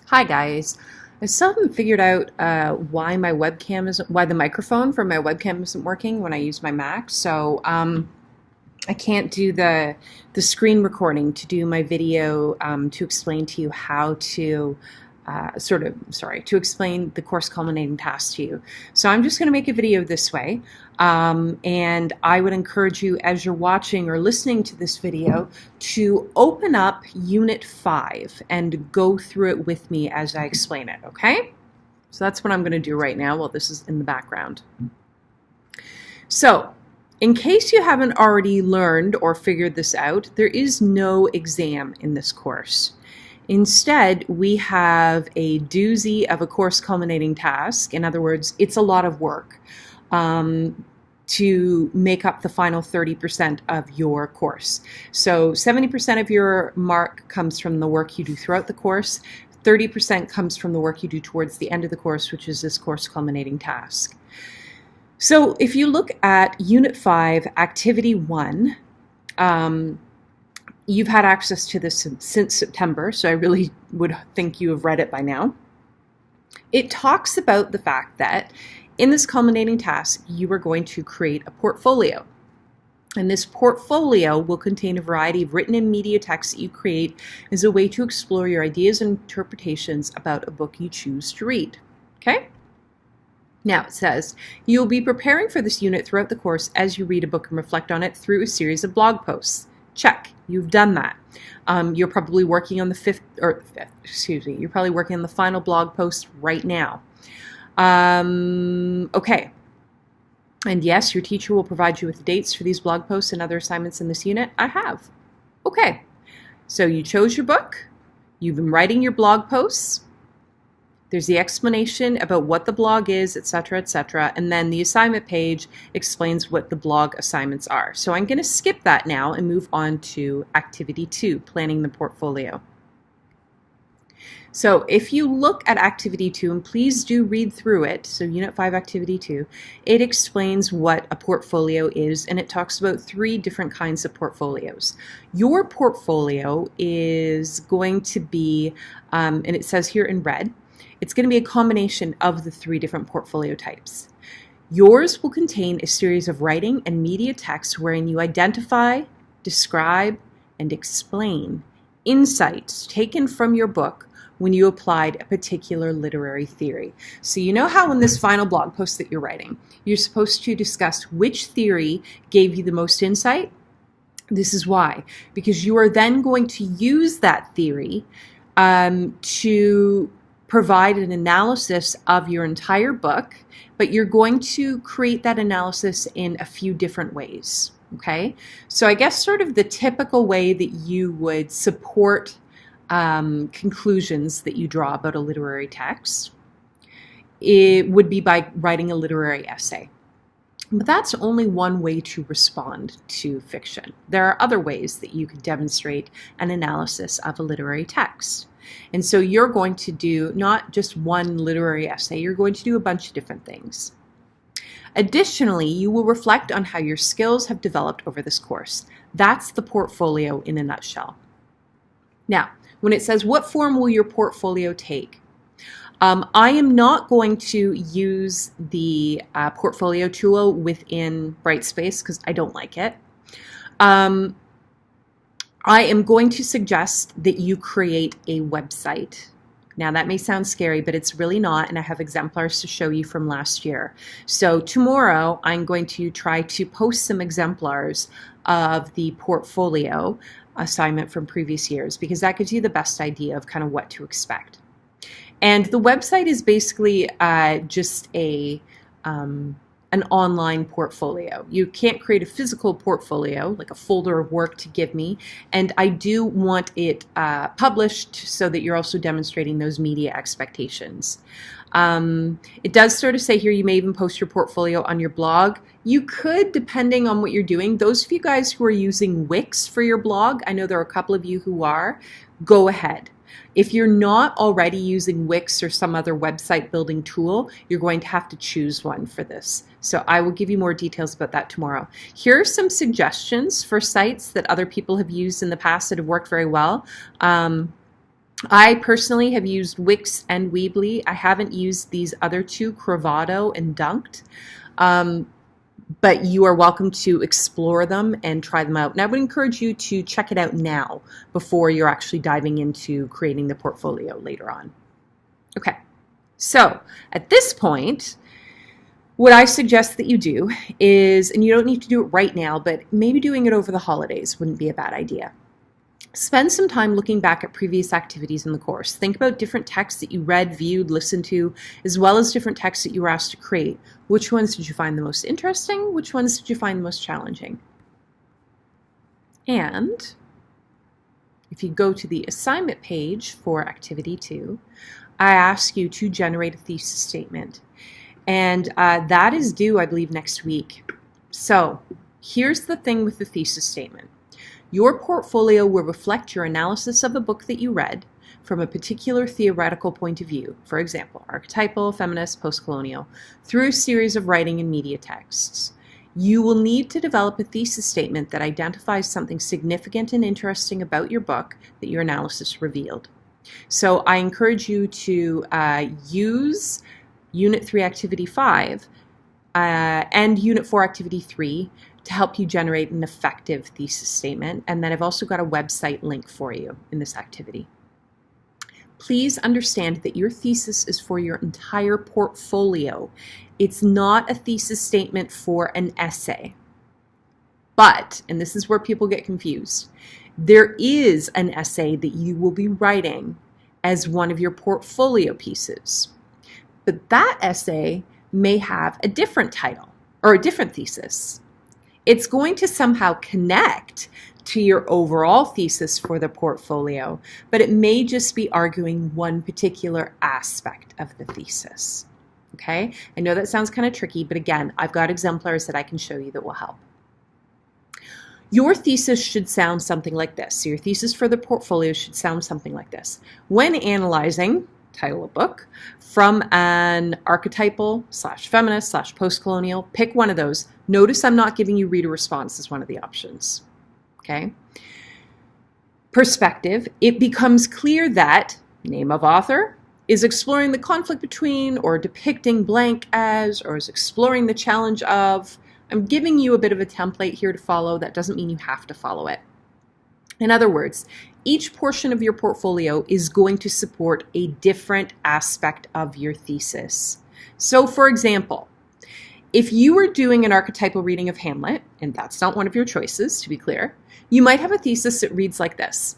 Hi guys. I still haven't figured out why why the microphone for my webcam isn't working when I use my Mac. So I can't do the screen recording to do my video to explain to you how to to explain the course culminating task to you. So I'm just going to make a video this way. And I would encourage you, as you're watching or listening to this video, to open up Unit 5 and go through it with me as I explain it, okay? So that's what I'm going to do right now while this is in the background. So, in case you haven't already learned or figured this out, there is no exam in this course. Instead, we have a doozy of a course culminating task. In other words, it's a lot of work to make up the final 30% of your course. So 70% of your mark comes from the work you do throughout the course. 30% comes from the work you do towards the end of the course, which is this course culminating task. So if you look at Unit 5, Activity 1, you've had access to this since September, so I really would think you have read it by now. It talks about the fact that in this culminating task, you are going to create a portfolio. And this portfolio will contain a variety of written and media texts that you create as a way to explore your ideas and interpretations about a book you choose to read. Okay? Now it says, you'll be preparing for this unit throughout the course as you read a book and reflect on it through a series of blog posts. Check, you've done that. You're probably working on you're probably working on the final blog post right now. Okay. And yes, your teacher will provide you with dates for these blog posts and other assignments in this unit. I have. Okay. So you chose your book. You've been writing your blog posts. There's the explanation about what the blog is, etc., etc., and then the assignment page explains what the blog assignments are. So I'm going to skip that now and move on to Activity 2, Planning the Portfolio. So if you look at Activity 2, and please do read through it, so Unit 5, Activity 2, it explains what a portfolio is, and it talks about 3 different kinds of portfolios. Your portfolio is going to be, and it says here in red, it's going to be a combination of the 3 different portfolio types. Yours will contain a series of writing and media texts wherein you identify, describe, and explain insights taken from your book when you applied a particular literary theory. So you know how in this final blog post that you're writing, you're supposed to discuss which theory gave you the most insight? This is why. Because you are then going to use that theory to provide an analysis of your entire book, but you're going to create that analysis in a few different ways, okay? So I guess sort of the typical way that you would support conclusions that you draw about a literary text, it would be by writing a literary essay. But that's only one way to respond to fiction. There are other ways that you could demonstrate an analysis of a literary text. And so you're going to do not just one literary essay, you're going to do a bunch of different things. Additionally, you will reflect on how your skills have developed over this course. That's the portfolio in a nutshell. Now, when it says what form will your portfolio take, I am not going to use the portfolio tool within Brightspace because I don't like it. I am going to suggest that you create a website. Now that may sound scary, but it's really not, and I have exemplars to show you from last year. So tomorrow I'm going to try to post some exemplars of the portfolio assignment from previous years because that gives you the best idea of kind of what to expect. And the website is basically just an online portfolio. You can't create a physical portfolio, like a folder of work to give me, and I do want it published so that you're also demonstrating those media expectations. It does sort of say here you may even post your portfolio on your blog. You could, depending on what you're doing. Those of you guys who are using Wix for your blog, I know there are a couple of you who are, go ahead. If you're not already using Wix or some other website building tool, you're going to have to choose one for this. So I will give you more details about that tomorrow. Here are some suggestions for sites that other people have used in the past that have worked very well. I personally have used Wix and Weebly. I haven't used these other two, Cravado and Dunked. But you are welcome to explore them and try them out. And I would encourage you to check it out now before you're actually diving into creating the portfolio later on. Okay, so at this point, what I suggest that you do is, and you don't need to do it right now, but maybe doing it over the holidays wouldn't be a bad idea. Spend some time looking back at previous activities in the course. Think about different texts that you read, viewed, listened to, as well as different texts that you were asked to create. Which ones did you find the most interesting? Which ones did you find the most challenging? And if you go to the assignment page for Activity 2, I ask you to generate a thesis statement. And that is due, I believe, next week. So here's the thing with the thesis statement. Your portfolio will reflect your analysis of a book that you read from a particular theoretical point of view, for example, archetypal, feminist, post-colonial, through a series of writing and media texts. You will need to develop a thesis statement that identifies something significant and interesting about your book that your analysis revealed. So I encourage you to use Unit 3, Activity 5 and Unit 4, Activity 3 to help you generate an effective thesis statement. And then I've also got a website link for you in this activity. Please understand that your thesis is for your entire portfolio. It's not a thesis statement for an essay. But, and this is where people get confused, there is an essay that you will be writing as one of your portfolio pieces. But that essay may have a different title or a different thesis. It's going to somehow connect to your overall thesis for the portfolio, but it may just be arguing one particular aspect of the thesis. Okay? I know that sounds kind of tricky, but again, I've got exemplars that I can show you that will help. Your thesis should sound something like this. So your thesis for the portfolio should sound something like this. When analyzing, title of book, from an archetypal / feminist / post-colonial, pick one of those. Notice I'm not giving you reader response as one of the options. Okay? Perspective, it becomes clear that name of author is exploring the conflict between or depicting blank as, or is exploring the challenge of. I'm giving you a bit of a template here to follow. That doesn't mean you have to follow it. In other words, each portion of your portfolio is going to support a different aspect of your thesis. So for example, if you were doing an archetypal reading of Hamlet, and that's not one of your choices, to be clear, you might have a thesis that reads like this.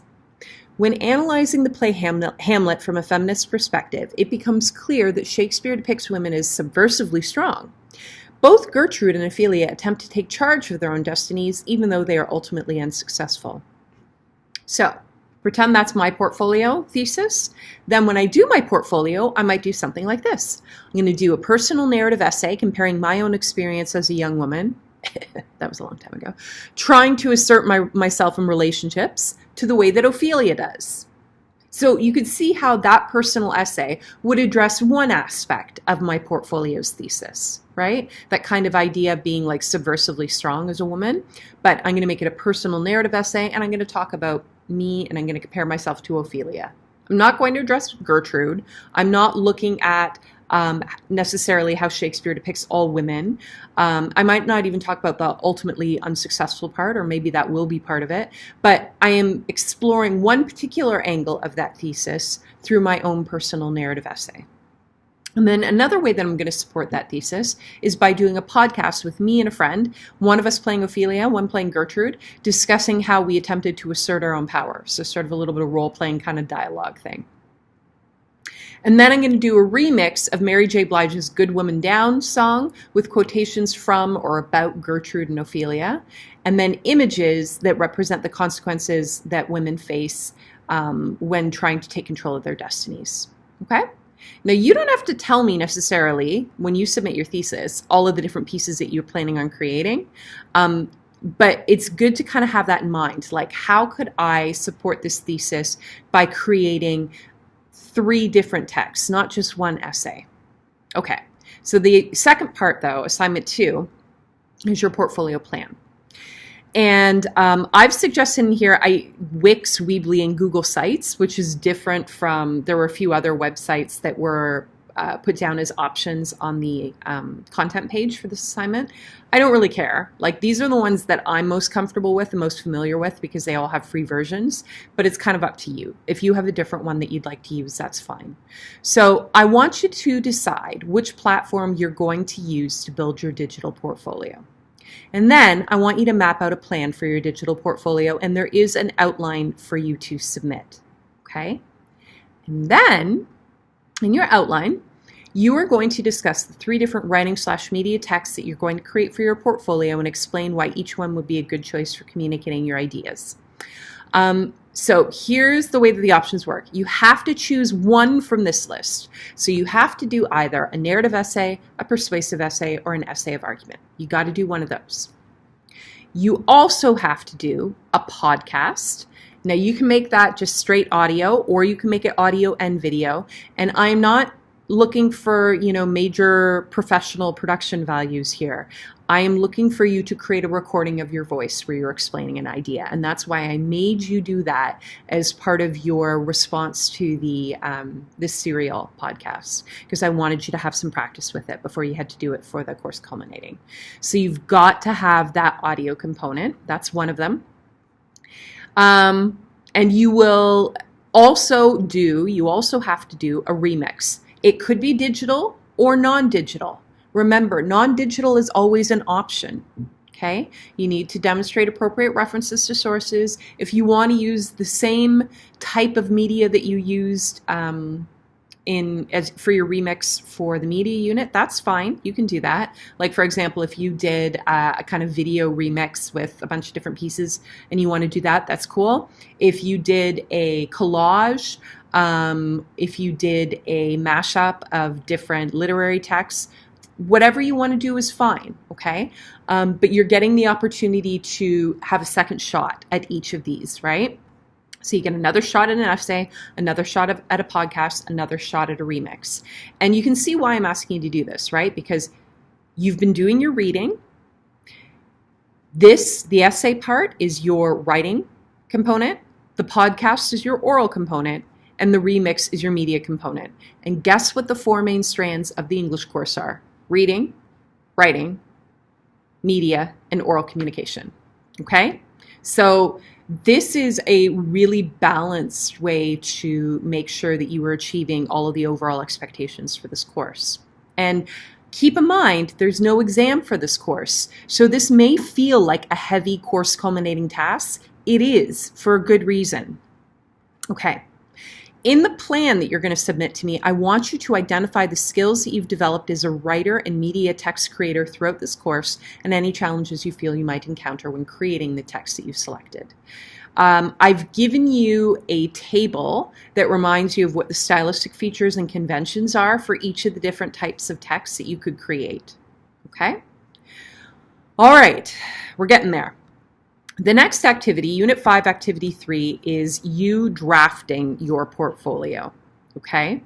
When analyzing the play Hamlet from a feminist perspective, it becomes clear that Shakespeare depicts women as subversively strong. Both Gertrude and Ophelia attempt to take charge of their own destinies, even though they are ultimately unsuccessful. So, pretend that's my portfolio thesis. Then when I do my portfolio, I might do something like this. I'm going to do a personal narrative essay comparing my own experience as a young woman, that was a long time ago, trying to assert myself in relationships to the way that Ophelia does. So you could see how that personal essay would address one aspect of my portfolio's thesis, right? That kind of idea of being like subversively strong as a woman. But I'm going to make it a personal narrative essay, and I'm going to talk about me, and I'm going to compare myself to Ophelia. I'm not going to address Gertrude. I'm not looking at necessarily how Shakespeare depicts all women. I might not even talk about the ultimately unsuccessful part, or maybe that will be part of it, but I am exploring one particular angle of that thesis through my own personal narrative essay. And then another way that I'm going to support that thesis is by doing a podcast with me and a friend, one of us playing Ophelia, one playing Gertrude, discussing how we attempted to assert our own power. So sort of a little bit of role-playing kind of dialogue thing. And then I'm going to do a remix of Mary J. Blige's Good Woman Down song with quotations from or about Gertrude and Ophelia, and then images that represent the consequences that women face when trying to take control of their destinies. Okay? Now, you don't have to tell me necessarily, when you submit your thesis, all of the different pieces that you're planning on creating, but it's good to kind of have that in mind. Like, how could I support this thesis by creating 3 different texts, not just one essay? Okay, so the second part, though, assignment 2, is your portfolio plan. And I've suggested in here Wix, Weebly, and Google Sites, which is different from, there were a few other websites that were put down as options on the content page for this assignment. I don't really care. Like, these are the ones that I'm most comfortable with and most familiar with because they all have free versions, but it's kind of up to you. If you have a different one that you'd like to use, that's fine. So I want you to decide which platform you're going to use to build your digital portfolio. And then I want you to map out a plan for your digital portfolio, and there is an outline for you to submit, okay? And then in your outline, you are going to discuss the 3 different writing/media texts that you're going to create for your portfolio and explain why each one would be a good choice for communicating your ideas. So here's the way that the options work. You have to choose one from this list. So you have to do either a narrative essay, a persuasive essay, or an essay of argument. You got to do one of those. You also have to do a podcast. Now you can make that just straight audio, or you can make it audio and video. And I'm not looking for, major professional production values here. I am looking for you to create a recording of your voice where you're explaining an idea. And that's why I made you do that as part of your response to the Serial podcast, because I wanted you to have some practice with it before you had to do it for the course Culminating. So you've got to have that audio component. That's one of them. And you also have to do a remix. It could be digital or non-digital. Remember, non-digital is always an option, okay? You need to demonstrate appropriate references to sources. If you want to use the same type of media that you used for your remix for the media unit, that's fine. You can do that. Like, for example, if you did a kind of video remix with a bunch of different pieces and you want to do that, that's cool. If you did a collage, if you did a mashup of different literary texts, whatever you want to do is fine, okay? But you're getting the opportunity to have a second shot at each of these, right? So you get another shot at an essay, another shot at a podcast, another shot at a remix. And you can see why I'm asking you to do this, right? Because you've been doing your reading. The essay part is your writing component. The podcast is your oral component. And the remix is your media component. And guess what the 4 main strands of the English course are? Reading, writing, media, and oral communication, okay? So this is a really balanced way to make sure that you are achieving all of the overall expectations for this course. And keep in mind, there's no exam for this course. So this may feel like a heavy course culminating task. It is, for a good reason. Okay. In the plan that you're going to submit to me, I want you to identify the skills that you've developed as a writer and media text creator throughout this course and any challenges you feel you might encounter when creating the text that you've selected. I've given you a table that reminds you of what the stylistic features and conventions are for each of the different types of text that you could create. Okay? All right, we're getting there. The next activity, Unit 5, Activity 3, is you drafting your portfolio, okay?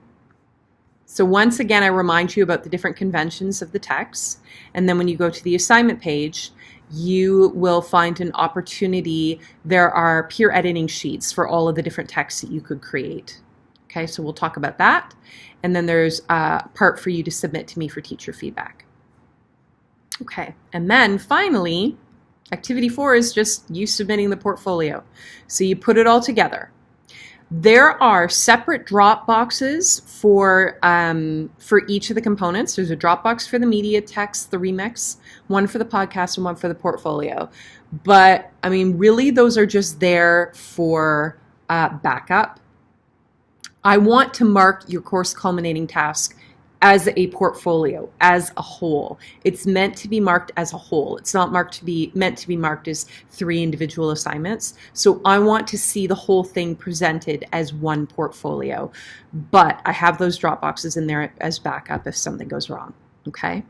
So once again, I remind you about the different conventions of the text, and then when you go to the assignment page, you will find an opportunity. There are peer editing sheets for all of the different texts that you could create, okay? So we'll talk about that, and then there's a part for you to submit to me for teacher feedback. Okay, and then finally, Activity 4 is just you submitting the portfolio. So you put it all together. There are separate drop boxes for each of the components. There's a drop box for the media text, the remix, one for the podcast, and one for the portfolio. But, I mean, really, those are just there for backup. I want to mark your course culminating task as a portfolio, as a whole. It's meant to be marked as a whole. It's not meant to be marked as 3 individual assignments. So I want to see the whole thing presented as one portfolio. But I have those drop boxes in there as backup if something goes wrong, okay?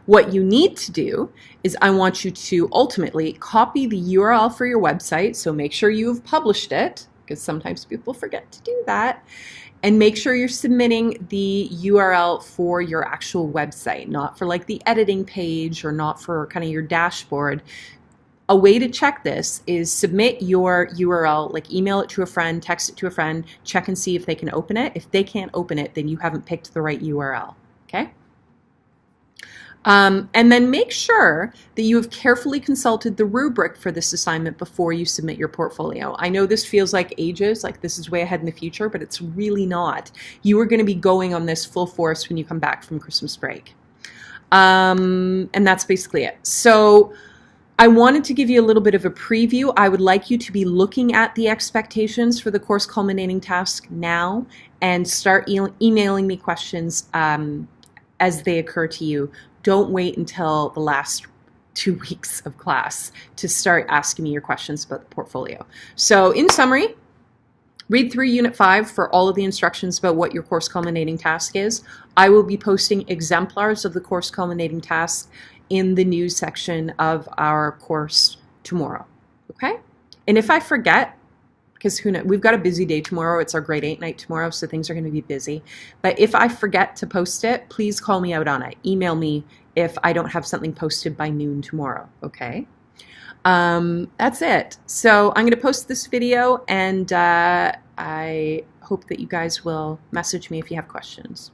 What you need to do is I want you to ultimately copy the URL for your website, so make sure you have published it, because sometimes people forget to do that. And make sure you're submitting the URL for your actual website, not for like the editing page or not for kind of your dashboard. A way to check this is submit your URL, like email it to a friend, text it to a friend, check and see if they can open it. If they can't open it, then you haven't picked the right URL, okay? And then make sure that you have carefully consulted the rubric for this assignment before you submit your portfolio. I know this feels like ages, like this is way ahead in the future, but it's really not. You are going to be going on this full force when you come back from Christmas break. And that's basically it. So I wanted to give you a little bit of a preview. I would like you to be looking at the expectations for the course culminating task now and start emailing me questions as they occur to you. Don't wait until the last 2 weeks of class to start asking me your questions about the portfolio. So in summary, read through Unit 5 for all of the instructions about what your course culminating task is. I will be posting exemplars of the course culminating task in the news section of our course tomorrow, okay? And if I forget, because who knows, we've got a busy day tomorrow. It's our grade 8 night tomorrow, so things are going to be busy. But if I forget to post it, please call me out on it. Email me if I don't have something posted by noon tomorrow, okay? That's it. So I'm going to post this video, and I hope that you guys will message me if you have questions.